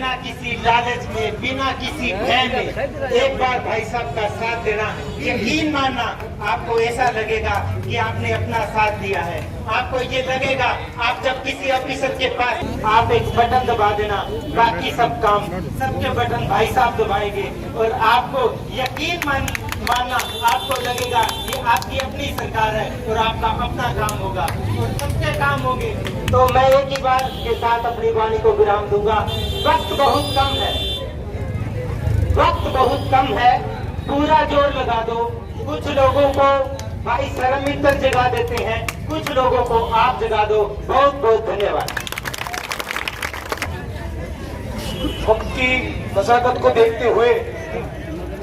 बिना किसी लालच में, बिना किसी भय में एक बार भाई साहब का साथ देना, यकीन मानना आपको ऐसा लगेगा कि आपने अपना साथ दिया है। आपको ये लगेगा आप जब किसी ऑफिसर के पास आप एक बटन दबा देना, बाकी सब काम सबके बटन भाई साहब दबाएंगे और आपको यकीन मानना आपको लगेगा कि आपकी अपनी सरकार है और आपका अपना काम होगा और सबके काम होंगे। तो मैं एक ही बात के साथ अपनी वाणी को विराम दूंगा। वक्त बहुत कम है, वक्त बहुत कम है, पूरा जोर लगा दो। कुछ लोगों को भाई शर्म मित्र जगा देते हैं, कुछ लोगों को आप जगा दो। बहुत बहुत धन्यवाद। वक्त की नजाकत को देखते हुए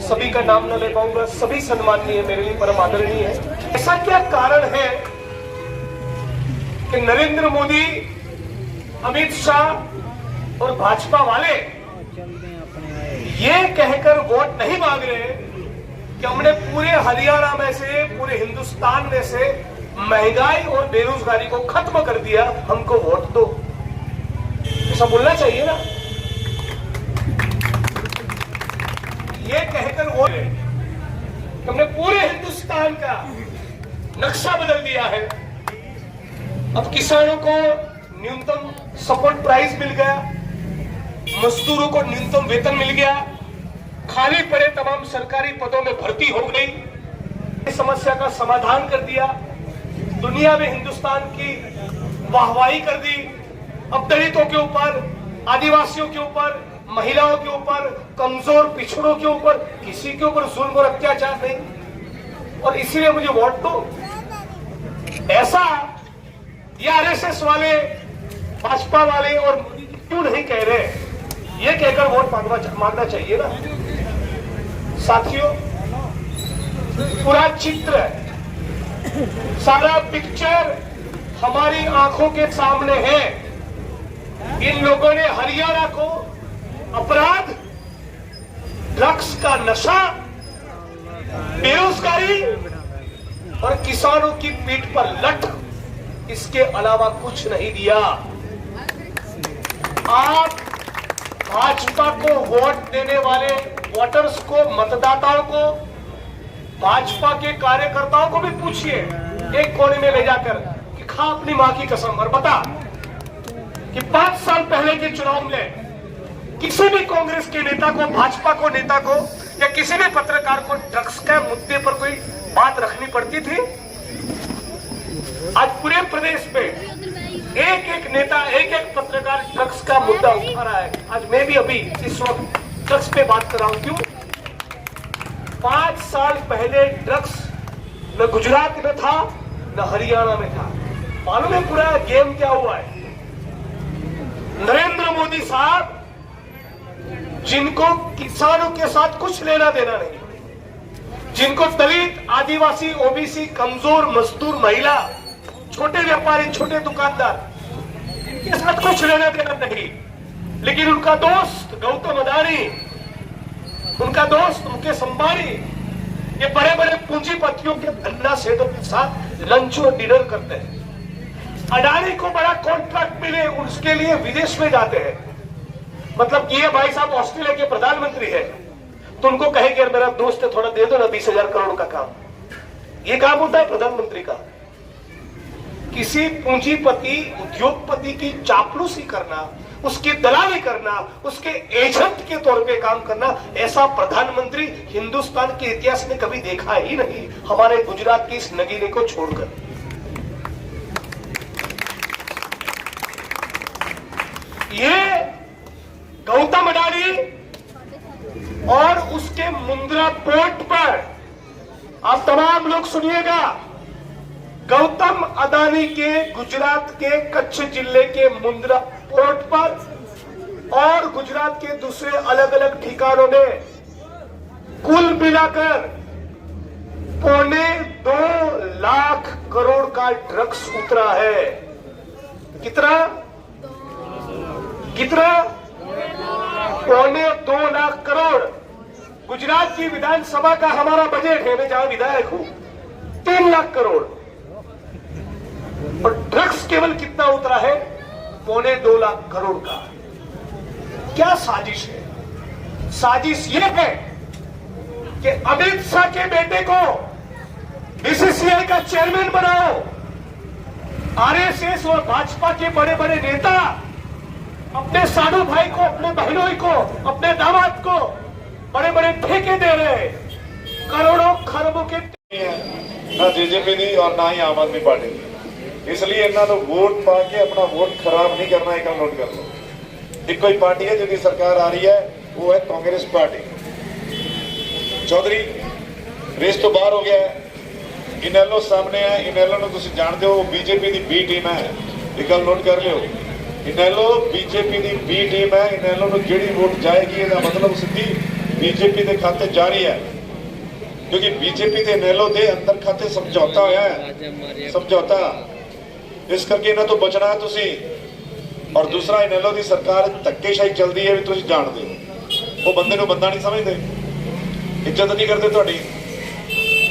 सभी का नाम न ले पाऊंगा, सभी सम्माननीय मेरे लिए परम आदरणीय है। ऐसा क्या कारण है कि नरेंद्र मोदी, अमित शाह और भाजपा वाले ये कहकर वोट नहीं मांग रहे कि हमने पूरे हरियाणा में से, पूरे हिंदुस्तान में से महंगाई और बेरोजगारी को खत्म कर दिया, हमको वोट दो। ऐसा बोलना चाहिए ना। ये कहकर वोट हमने पूरे हिंदुस्तान का नक्शा बदल दिया है। अब किसानों को न्यूनतम सपोर्ट प्राइस मिल गया, मजदूरों को न्यूनतम वेतन मिल गया, खाली पड़े तमाम सरकारी पदों में भर्ती हो गई, इस समस्या का समाधान कर दिया, दुनिया में हिंदुस्तान की वाहवाही कर दी। अब दलितों के ऊपर, आदिवासियों के ऊपर, महिलाओं के ऊपर, कमजोर पिछड़ों के ऊपर किसी के ऊपर जुल्म और अत्याचार नहीं, और इसीलिए मुझे वोट दो। ऐसा ये आरएसएस वाले, भाजपा वाले और क्यों नहीं कह रहे, ये कहकर वोट मांगना चाहिए ना। साथियों, पूरा चित्र, सारा पिक्चर हमारी आंखों के सामने है। इन लोगों ने हरियाणा को अपराध, ड्रग्स का नशा, बेरोजगारी और किसानों की पीठ पर लठ, इसके अलावा कुछ नहीं दिया। आप भाजपा को वोट देने वाले वोटर्स को, मतदाताओं को, भाजपा के कार्यकर्ताओं को भी पूछिए एक कोने में ले जाकर कि खा अपनी मां की कसम और बता कि 5 साल पहले के चुनाव में किसी भी कांग्रेस के नेता को, भाजपा को नेता को या किसी भी पत्रकार को ड्रग्स के मुद्दे पर कोई बात रखनी पड़ती थी? आज पूरे प्रदेश में एक एक नेता, एक एक पत्रकार ड्रग्स का मुद्दा उठा रहा है। आज मैं भी अभी इस वक्त ड्रग्स पे बात कर रहा हूं। क्यों? 5 साल पहले ड्रग्स न गुजरात में था न हरियाणा में था। मालूम है पूरा गेम क्या हुआ है? नरेंद्र मोदी साहब, जिनको किसानों के साथ कुछ लेना देना नहीं, जिनको दलित, आदिवासी, ओबीसी, कमजोर, मजदूर, महिला, छोटे व्यापारी, छोटे दुकानदार के साथ कुछ लेना देना नहीं, लेकिन उनका दोस्त गौतम अडानी, उनका दोस्त मुकेश अंबानी, ये बड़े बड़े पूंजीपतियों के धन्ना सेठों के साथ लंच और डिनर करते हैं। अडानी को बड़ा कॉन्ट्रैक्ट मिले, उसके लिए विदेश में जाते हैं। मतलब ये भाई साहब ऑस्ट्रेलिया के प्रधानमंत्री है, तो उनको कहे कि मेरा दोस्त है, थोड़ा दे दो ना 20,000 करोड़ का काम। ये काम होता है प्रधानमंत्री का। किसी पूंजीपति, उद्योगपति की चापलूसी करना, उसकी दलाली करना, उसके एजेंट के तौर पे काम करना, ऐसा प्रधानमंत्री हिंदुस्तान के इतिहास में कभी देखा ही नहीं, हमारे गुजरात की इस नगीने को छोड़कर। ये गौतम अडानी और उसके मुंद्रा पोर्ट पर, आप तमाम लोग सुनिएगा, गौतम अडानी के गुजरात के कच्छ जिले के मुंद्रा पोर्ट पर और गुजरात के दूसरे अलग अलग ठिकानों में कुल मिलाकर 2.25 लाख करोड़ का ड्रग्स उतरा है। कितना? 2.25 लाख करोड़। गुजरात की विधानसभा का हमारा बजट है, मैं जहां विधायक हूं, 3 लाख करोड़, और ड्रग्स केवल कितना उतरा है? 2.25 लाख करोड़ का। क्या साजिश है? साजिश ये है कि अमित शाह के बेटे को बीसीसीआई का चेयरमैन बनाओ। आरएसएस और भाजपा के बड़े बड़े नेता अपने साधु भाई को, अपने बहनों को, अपने दामाद को बड़े बड़े ठेके दे रहे हैं, करोड़ों खरबों के। ना जेजेपी दी और ना ही आम आदमी पार्टी दी, इसलिए इन्होंने वोट पा के अपना वोट खराब नहीं करना। एक नोट कर लो, एक कोई पार्टी है जिसकी सरकार आ रही है, वो है कांग्रेस पार्टी। चौधरी रेस तो बाहर हो गया है, इनेलो सामने है। इनेलो ਨੂੰ ਤੁਸੀਂ ਜਾਣਦੇ ਹੋ, बीजेपी ਦੀ बी टीम है। एक गल नोट कर लियो, इनेलो बीजेपी ਦੀ बी टीम है। इनेलो ਨੂੰ ਜਿਹੜੀ वोट जाएगी ਇਹਦਾ मतलब ਸਿੱਧੀ बीजेपी ਦੇ ਖਾਤੇ ਜਾ ਰਹੀ है, क्योंकि बीजेपी ਤੇ इनेलो ਦੇ ਅੰਦਰ ਖਾਤੇ ਸਮਝੌਤਾ ਹੋਇਆ ਹੈ, ਸਮਝੌਤਾ। ਇਸ ਕਰਕੇ ਇਹਨਾਂ ਤੋਂ ਬਚਣਾ ਹੈ ਤੁਸੀਂ। ਔਰ ਦੂਸਰਾ, ਇਨੈਲੋ ਦੀ ਸਰਕਾਰ ਧੱਕੇਸ਼ਾਹੀ ਚੱਲਦੀ ਹੈ, ਵੀ ਤੁਸੀਂ ਜਾਣਦੇ ਹੋ। ਉਹ ਬੰਦੇ ਨੂੰ ਬੰਦਾ ਨਹੀਂ ਸਮਝਦੇ, ਇੱਜ਼ਤ ਨਹੀਂ ਕਰਦੇ ਤੁਹਾਡੀ।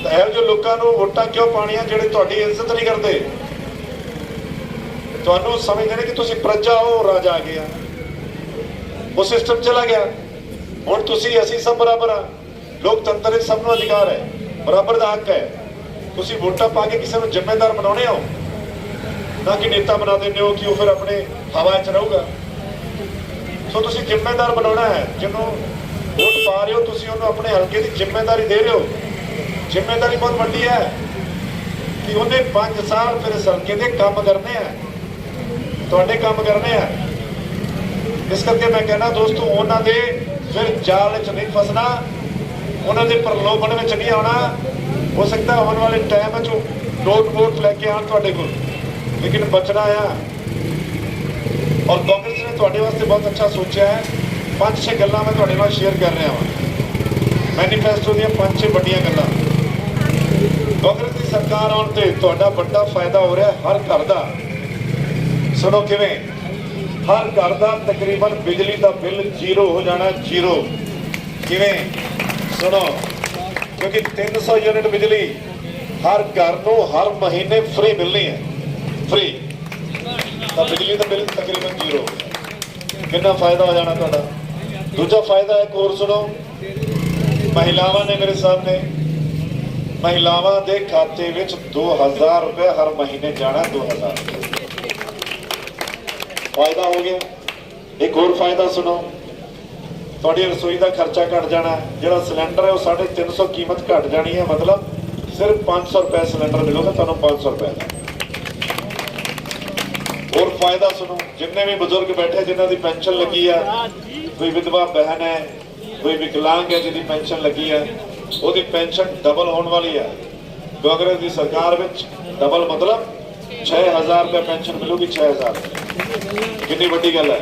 ਤਾਂ ਇਹੋ ਜਿਹੇ ਲੋਕਾਂ ਨੂੰ ਵੋਟਾਂ ਕਿਉਂ ਪਾਣੀਆਂ ਜਿਹੜੇ ਤੁਹਾਡੀ ਇੱਜ਼ਤ ਨਹੀਂ ਕਰਦੇ? ਤੁਹਾਨੂੰ ਸਮਝਦੇ ਨੇ ਕਿ ਤੁਸੀਂ ਪ੍ਰਜਾ ਹੋ, ਰਾਜਾ ਆ ਗਿਆ, ਉਹ ਸਿਸਟਮ ਚਲਾ ਗਿਆ। ਹੁਣ ਤੁਸੀਂ ਅਸੀਂ ਸਭ ਬਰਾਬਰ ਆ। ਲੋਕਤੰਤਰ ਵਿੱਚ ਸਭ ਨੂੰ ਅਧਿਕਾਰ ਹੈ, ਬਰਾਬਰ ਦਾ ਹੱਕ ਹੈ। ਤੁਸੀਂ ਵੋਟਾਂ ਪਾ ਕੇ ਕਿਸੇ ਨੂੰ ਜ਼ਿੰਮੇਦਾਰ ਬਣਾਉਣੇ ਹੋ, ਨਾ ਕਿ ਨੇਤਾ ਬਣਾ ਦਿੰਦੇ ਹੋ ਕਿ ਉਹ ਫਿਰ ਆਪਣੇ ਹਵਾ 'ਚ ਰਹੂਗਾ। ਸੋ ਤੁਸੀਂ ਜ਼ਿੰਮੇਦਾਰ ਬਣਾਉਣਾ ਹੈ। ਜਿਹਨੂੰ ਵੋਟ ਪਾ ਰਹੇ ਹੋ ਤੁਸੀਂ ਉਹਨੂੰ ਆਪਣੇ ਹਲਕੇ ਦੀ ਜ਼ਿੰਮੇਦਾਰੀ ਦੇ ਰਹੇ ਹੋ। ਜ਼ਿੰਮੇਦਾਰੀ ਬਹੁਤ ਵੱਡੀ ਹੈ ਕਿ ਉਹਨੇ 5 ਸਾਲ ਫਿਰ ਇਸ ਹਲਕੇ ਦੇ ਕੰਮ ਕਰਨੇ ਆ, ਤੁਹਾਡੇ ਕੰਮ ਕਰਨੇ ਆ। ਇਸ ਕਰਕੇ ਮੈਂ ਕਹਿੰਦਾ ਦੋਸਤੋ, ਉਹਨਾਂ ਦੇ ਫਿਰ ਜਾਲ 'ਚ ਨਹੀਂ ਫਸਣਾ, ਉਹਨਾਂ ਦੇ ਪ੍ਰਲੋਭਨ ਵਿੱਚ ਨਹੀਂ ਆਉਣਾ। ਹੋ ਸਕਦਾ ਆਉਣ ਵਾਲੇ ਟਾਈਮ 'ਚ ਨੋਟ ਵੋਟ ਲੈ ਕੇ ਆਉਣ ਤੁਹਾਡੇ ਕੋਲ, लेकिन बचना है। और कांग्रेस ने ਤੁਹਾਡੇ ਵਾਸਤੇ बहुत अच्छा सोचा है। 5-6 ਗੱਲਾਂ मैं ਤੁਹਾਡੇ ਨਾਲ शेयर कर रहा ਹਾਂ। मैनीफेस्टो ਦੀਆਂ 5-6 ਵੱਡੀਆਂ ਗੱਲਾਂ। कांग्रेस ਦੀ ਸਰਕਾਰ ਆਉਣ ਤੇ ਤੁਹਾਡਾ ਵੱਡਾ ਫਾਇਦਾ ਹੋ ਰਿਹਾ ਹਰ ਘਰ ਦਾ। ਸੁਣੋ ਕਿਵੇਂ? ਹਰ ਘਰ ਦਾ ਤਕਰੀਬਨ ਬਿਜਲੀ ਦਾ ਬਿੱਲ ਜ਼ੀਰੋ ਹੋ ਜਾਣਾ, ਜ਼ੀਰੋ। ਕਿਵੇਂ? ਸੁਣੋ, ਕਿਉਂਕਿ 300 ਯੂਨਿਟ ਬਿਜਲੀ ਹਰ ਘਰ ਨੂੰ ਹਰ ਮਹੀਨੇ फ्री ਮਿਲਣੀ ਹੈ, फ्री। तो बिजली का बिल तकरीबन जीरो। कितना फायदा हो जाना ਤੁਹਾਡਾ। दूजा फायदा एक और सुनो, महिलावां ने मेरे सामने, महिलावां दे खाते विच 2000 रुपए हर महीने जाना, 2000 फायदा हो गया। एक और फायदा सुनो, ਤੁਹਾਡੀ रसोई का खर्चा घट जाना। ਜਿਹੜਾ सिलेंडर है वो 350 कीमत घट जानी है, मतलब सिर्फ 500 रुपए सिलेंडर मिलेगा ਤੁਹਾਨੂੰ, 500 रुपए का। और फायदा सुनो, जिन्ने भी बुजुर्ग बैठे जिन्हों की पेंशन लगी है, कोई विधवा बहन है, कोई विकलांग है जिसकी पेंशन लगी है, उसकी पेंशन डबल होने वाली है। कांग्रेस की सरकार में डबल मतलब 6000 रुपये पेंशन मिलेगी, 6000। कितनी बड़ी गल है।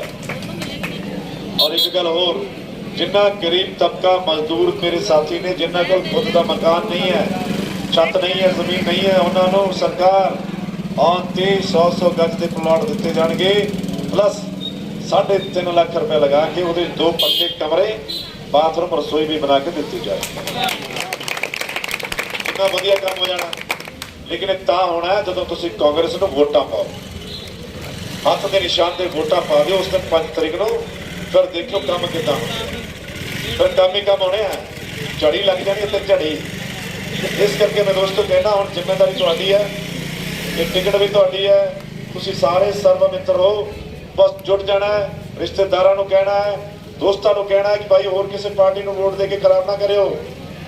और एक गल होर, जिन्ना गरीब तबका मजदूर मेरे साथी ने जिन्ना को खुद का मकान नहीं है, छत नहीं है, जमीन नहीं है, उन्होंने सरकार आते 100 गज के प्लॉट दिते जाएंगे, प्लस 3.5 लाख रुपए लगा के वो 2 पक्के कमरे, बाथरूम, रसोई भी बना के दी जाए। कितना वधिया काम हो जाना। लेकिन ता होना है जो तुम कांग्रेस को वोटा पाओ, हथ के निशान से वोटा पा दो उस दिन 5 तारीख को, फिर देखो काम कितना होना। फिर काम ही काम होने हैं, झड़ी लग जानी है, झड़ी। इस करके मैं दोस्तों कहना, हम जिम्मेदारी तुहाडी है, ये टिकट भी तुहाडी है, तुसी सारे सर्व मित्र हो, बस जुट जाना है। रिश्तेदारों को कहना है, दोस्तों को कहना है कि भाई होर किसी पार्टी को वोट दे के खराब ना करो।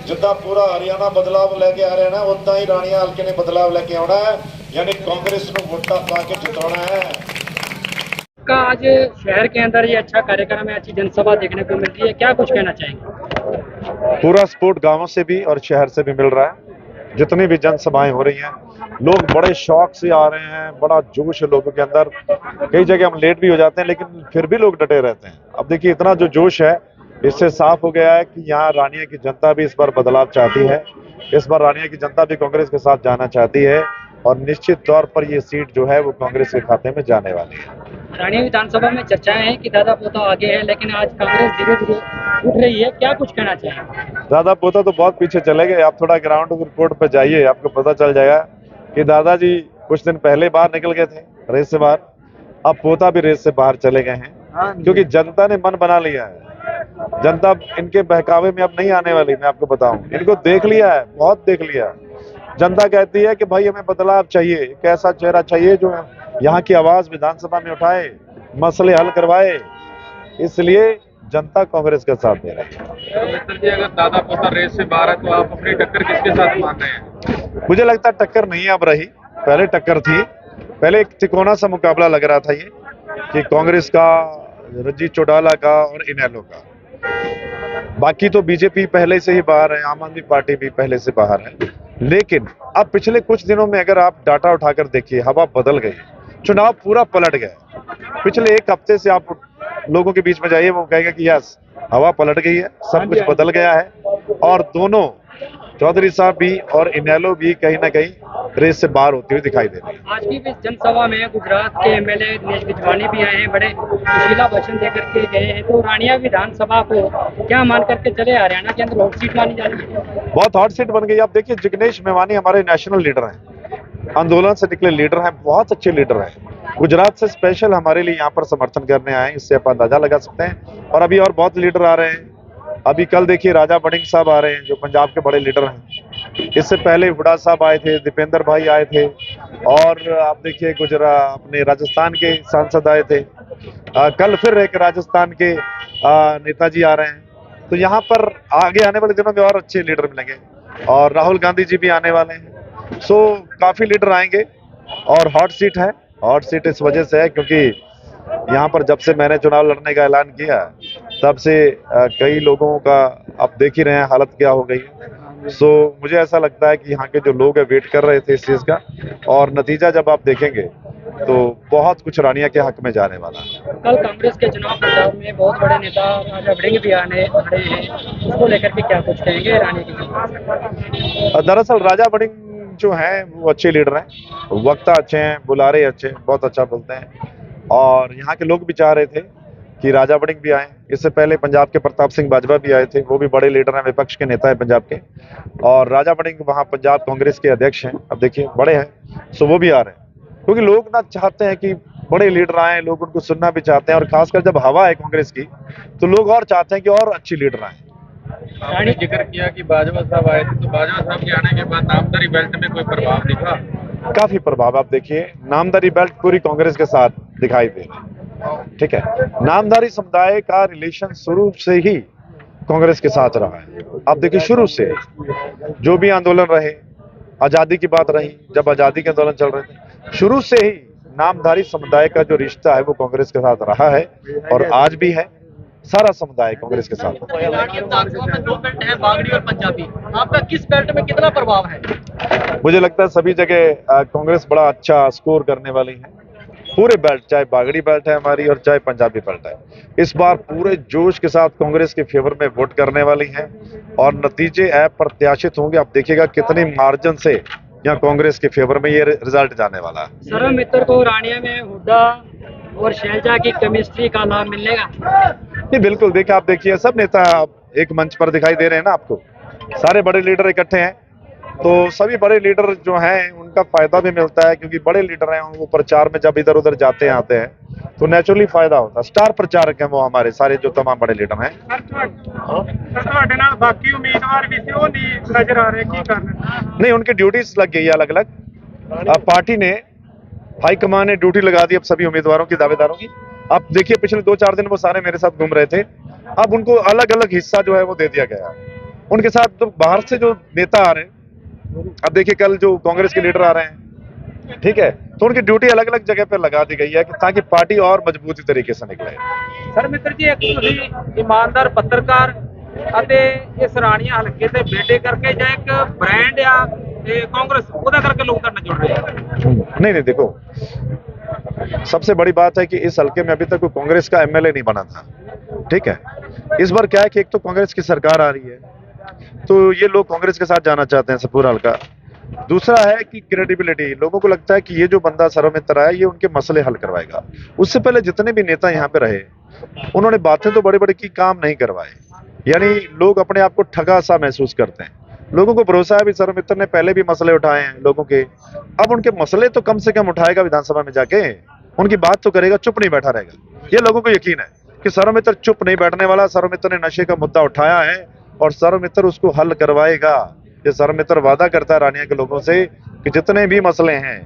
जिदा पूरा हरियाणा बदलाव लेके आ रहा है ना, उदा ही राणिया हल्के ने बदलाव लेके आना है, यानी कांग्रेस को वोटा पा के जिताना है। का आज शहर के अंदर ये अच्छा कार्यक्रम है, अच्छी जनसभा देखने को मिल रही है, क्या कुछ कहना चाहेंगे? पूरा सपोर्ट गांवों से भी और शहर से भी मिल रहा है। जितनी भी जनसभाएं हो रही हैं, लोग बड़े शौक से आ रहे हैं, बड़ा जोश है लोगों के अंदर। कई जगह हम लेट भी हो जाते हैं, लेकिन फिर भी लोग डटे रहते हैं। अब देखिए, इतना जो जोश है, इससे साफ हो गया है कि यहाँ रानिया की जनता भी इस बार बदलाव चाहती है। इस बार रानिया की जनता भी कांग्रेस के साथ जाना चाहती है, और निश्चित तौर पर ये सीट जो है वो कांग्रेस के खाते में जाने वाली है। रानिया विधानसभा में चर्चाएं हैं कि दादा पोता आगे है, लेकिन आज कांग्रेस धीरे धीरे उठ रही है, क्या कुछ कहना चाहेंगे? दादा पोता तो बहुत पीछे चले गए। आप थोड़ा ग्राउंड रिपोर्ट पे जाइए, आपको पता चल जाएगा कि दादाजी कुछ दिन पहले बाहर निकल गए थे रेस से बाहर, अब पोता भी रेस से बाहर चले गए हैं। क्योंकि जनता ने मन बना लिया है। जनता इनके बहकावे में अब नहीं आने वाली, मैं आपको बताऊं। इनको देख लिया है, बहुत देख लिया है। जनता कहती है कि भाई हमें बदलाव चाहिए, एक ऐसा चेहरा चाहिए जो यहाँ की आवाज विधानसभा में उठाए, मसले हल करवाए। इसलिए जनता कांग्रेस का साथ दे रही है। मित्र जी, अगर दादा पोता रेस से बाहर है तो आप अपनी टक्कर किसके साथ मान रहे हैं? मुझे लगता है टक्कर नहीं अब रही, पहले टक्कर थी। पहले एक तिकोना सा मुकाबला लग रहा था ये, कि कांग्रेस का, रंजीत चौटाला का और इनेलो का। बाकी तो बीजेपी पहले से ही बाहर है, आम आदमी पार्टी भी पहले से बाहर है। लेकिन अब पिछले कुछ दिनों में अगर आप डाटा उठाकर देखिए, हवा बदल गई, चुनाव पूरा पलट गया। पिछले एक हफ्ते से आप लोगों के बीच में जाइए, वो कहेगा कि यस, हवा पलट गई है, सब कुछ बदल गया है। और दोनों, चौधरी साहब भी और इनेलो भी कहीं ना कहीं रेस से बाहर होती हुई दिखाई दे रही है। आज की इस जनसभा में गुजरात के एमएलए दिनेश बिजवानी भी आए हैं, बड़े जोशीला भाषण देकर के गए हैं। तो रानिया विधानसभा को क्या मान करके चले, हरियाणा के अंदर हॉट सीट मानी जा रही है? बहुत हॉट सीट बन गई। आप देखिए, जिग्नेश मेवानी हमारे नेशनल लीडर हैं, आंदोलन से निकले लीडर हैं, बहुत अच्छे लीडर हैं। गुजरात से स्पेशल हमारे लिए यहाँ पर समर्थन करने आए, इससे आप अंदाजा लगा सकते हैं। और अभी और बहुत लीडर आ रहे हैं। अभी कल देखिए राजा बड़िंग साहब आ रहे हैं, जो पंजाब के बड़े लीडर हैं। इससे पहले हुडा साहब आए थे, दीपेंद्र भाई आए थे, और आप देखिए अपने राजस्थान के सांसद आए थे। कल फिर एक राजस्थान के नेताजी आ रहे हैं। तो यहाँ पर आगे आने वाले दिनों में और अच्छे लीडर मिलेंगे, और राहुल गांधी जी भी आने वाले हैं। सो काफी लीडर आएंगे, और हॉट सीट है। हॉट सीट इस वजह से है क्योंकि यहाँ पर जब से मैंने चुनाव लड़ने का ऐलान किया, तब से कई लोगों का आप देख ही रहे हैं हालत क्या हो गई है। सो मुझे ऐसा लगता है कि यहाँ के जो लोग हैं वेट कर रहे थे इस चीज का, और नतीजा जब आप देखेंगे तो बहुत कुछ रानिया के हक में जाने वाला है। कल कांग्रेस के चुनाव प्रचार में बहुत बड़े नेता राजा बड़िंग भी आने खड़े हैं, उसको लेकर के क्या कुछ कहेंगे रानिया की? दरअसल राजा बड़िंग जो हैं वो अच्छे लीडर हैं, वक्ता अच्छे हैं, बुलारे अच्छे, बहुत अच्छा बोलते हैं। और यहाँ के लोग भी चाह रहे थे कि राजा बड़िंग भी आए। इससे पहले पंजाब के प्रताप सिंह बाजवा भी आए थे, वो भी बड़े लीडर हैं, विपक्ष के नेता है पंजाब के। और राजा बड़िंग वहाँ पंजाब कांग्रेस के अध्यक्ष हैं, अब देखिए बड़े हैं, सो वो भी आ रहे हैं। क्योंकि लोग ना चाहते हैं कि बड़े लीडर आए, लोग उनको सुनना भी चाहते हैं। और खासकर जब हवा है कांग्रेस की, तो लोग और चाहते हैं कि और अच्छी लीडर आए। आपने जिक्र किया कि बाजवा साहब आए थे, तो बाजवा साहब के आने के बाद नामधारी बेल्ट में कोई प्रभाव दिखा? काफी प्रभाव। आप देखिए, नामधारी बेल्ट पूरी कांग्रेस के साथ दिखाई दे रही है। ठीक है, नामधारी समुदाय का रिलेशन शुरू से ही कांग्रेस के साथ रहा है। आप देखिए, शुरू से जो भी आंदोलन रहे, आजादी की बात रही, जब आजादी के आंदोलन चल रहे थे, शुरू से ही नामधारी समुदाय का जो रिश्ता है वो कांग्रेस के साथ रहा है, और आज भी है। सारा समुदाय कांग्रेस के साथ है। विधानसभा में 2 बेल्ट है, बागड़ी और पंजाबी। आपका किस बेल्ट में कितना प्रभाव है? मुझे लगता है सभी जगह कांग्रेस बड़ा अच्छा स्कोर करने वाली है। पूरे बेल्ट, चाहे बागड़ी बेल्ट है हमारी और चाहे पंजाबी बेल्ट है, इस बार पूरे जोश के साथ कांग्रेस के फेवर में वोट करने वाली है, और नतीजे अप्रत्याशित होंगे। आप देखिएगा कितने मार्जिन से यहाँ कांग्रेस के फेवर में ये रिजल्ट जाने वाला है। सर्व मित्र को रानिया में हुड्डा और शैलजा की केमिस्ट्री का लाभ मिलेगा? नहीं, बिल्कुल। देखिए, आप देखिए सब नेता एक मंच पर दिखाई दे रहे हैं ना आपको, सारे बड़े लीडर इकट्ठे हैं। तो सभी बड़े लीडर जो हैं उनका फायदा भी मिलता है, क्योंकि बड़े लीडर हैं वो प्रचार में जब इधर उधर जाते हैं आते हैं तो नेचुरली फायदा होता है। स्टार प्रचारक हैं वो हमारे सारे जो तमाम बड़े लीडर हैं। बाकी उम्मीदवार भी से वो नहीं नजर आ रहे, की करना? नहीं, उनकी ड्यूटीज लग गई है अलग अलग। पार्टी ने, हाईकमान ने ड्यूटी लगा दी अब सभी उम्मीदवारों की, दावेदारों की। अब देखिए, पिछले 2-4 दिन वो सारे मेरे साथ घूम रहे थे, अब उनको अलग अलग हिस्सा जो है वो दे दिया गया है। उनके साथ जो बाहर से जो नेता आ रहे हैं, अब देखिए कल जो कांग्रेस के लीडर आ रहे हैं, ठीक है, तो उनकी ड्यूटी अलग अलग जगह पर लगा दी गई है ताकि पार्टी और मजबूती तरीके से निकले। सर मित्र जी, एक ਤੁਸੀਂ ईमानदार पत्रकार ਅਤੇ ਇਸ ਰਾਣੀਆਂ ਹਲਕੇ ਦੇ ਬੇਟੇ ਕਰਕੇ ਜਾਂ ਇੱਕ ਬ੍ਰਾਂਡ ਆ ਕਾਂਗਰਸ ਉਹਦਾ ਕਰਕੇ ਲੋਕ ਤੁਹਾਡੇ ਨਾਲ ਜੁੜ ਰਹੇ ਆ? नहीं, देखो, सबसे बड़ी बात है कि इस हल्के में अभी तक कोई कांग्रेस का एमएलए नहीं बना था। ठीक है, इस बार क्या है कि एक तो कांग्रेस की सरकार आ रही है, तो ये लोग कांग्रेस के साथ जाना चाहते हैं, पूरा हल्का। दूसरा है कि क्रेडिबिलिटी, लोगों को लगता है कि ये जो बंदा सर्वमित्र आया, ये उनके मसले हल करवाएगा। उससे पहले जितने भी नेता यहाँ पे रहे, उन्होंने बातें तो बड़े बड़े की, काम नहीं करवाए। यानी लोग अपने आप को ठगा सा महसूस करते हैं। लोगों को भरोसा है भी सर्वमित्र ने पहले भी मसले उठाए हैं लोगों के, अब उनके मसले तो कम से कम उठाएगा विधानसभा में जाके। उनकी बात तो करेगा, चुप नहीं बैठा रहेगा। ये लोगों को यकीन है कि सर्वमित्र चुप नहीं बैठने वाला। सर्वमित्र ने नशे का मुद्दा उठाया है और सर्वमित्र उसको हल करवाएगा। ये सर्वमित्र वादा करता है रानिया के लोगों से कि जितने भी मसले हैं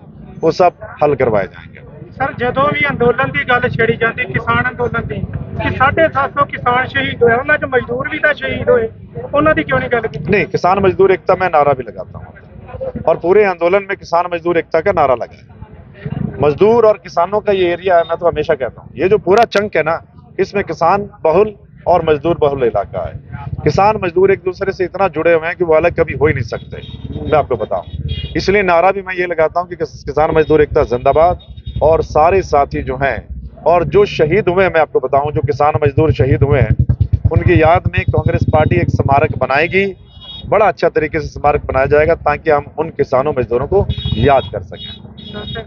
वो सब हल करवाए जाएंगे। सर ਜਦੋਂ ਵੀ ਅੰਦੋਲਨ ਦੀ ਗੱਲ ਛੇੜੀ ਜਾਂਦੀ ਕਿਸਾਨ ਅੰਦੋਲਨ ਦੀ ਕਿ 750 ਕਿਸਾਨ ਸ਼ਹੀਦ ਹੋਏ, ਉਹਨਾਂ 'ਚ ਮਜ਼ਦੂਰ ਵੀ ਤਾਂ ਸ਼ਹੀਦ ਹੋਏ, ਉਹਨਾਂ ਦੀ ਕਿਉਂ ਨਹੀਂ ਗੱਲ ਕੀਤੀ? नहीं, किसान मजदूर एकता में नारा भी लगाता हूँ और पूरे आंदोलन में किसान मजदूर एकता का नारा लगा है। मजदूर और किसानों का ये एरिया है, मैं तो हमेशा कहता हूँ ये जो पूरा चंक है ना, इसमें किसान बहुल और मजदूर बहुल इलाका है। किसान मजदूर एक दूसरे से इतना जुड़े हुए हैं कि वो अलग कभी हो ही नहीं सकते, मैं आपको बताऊं। इसलिए नारा भी मैं ये लगाता हूं कि किसान मजदूर एकता जिंदाबाद। और सारे साथी जो हैं और जो शहीद हुए हैं, मैं आपको बताऊं जो किसान मजदूर शहीद हुए हैं उनकी याद में कांग्रेस पार्टी एक स्मारक बनाएगी। बड़ा अच्छा तरीके से स्मारक बनाया जाएगा ताकि हम उन किसानों मजदूरों को याद कर सकें।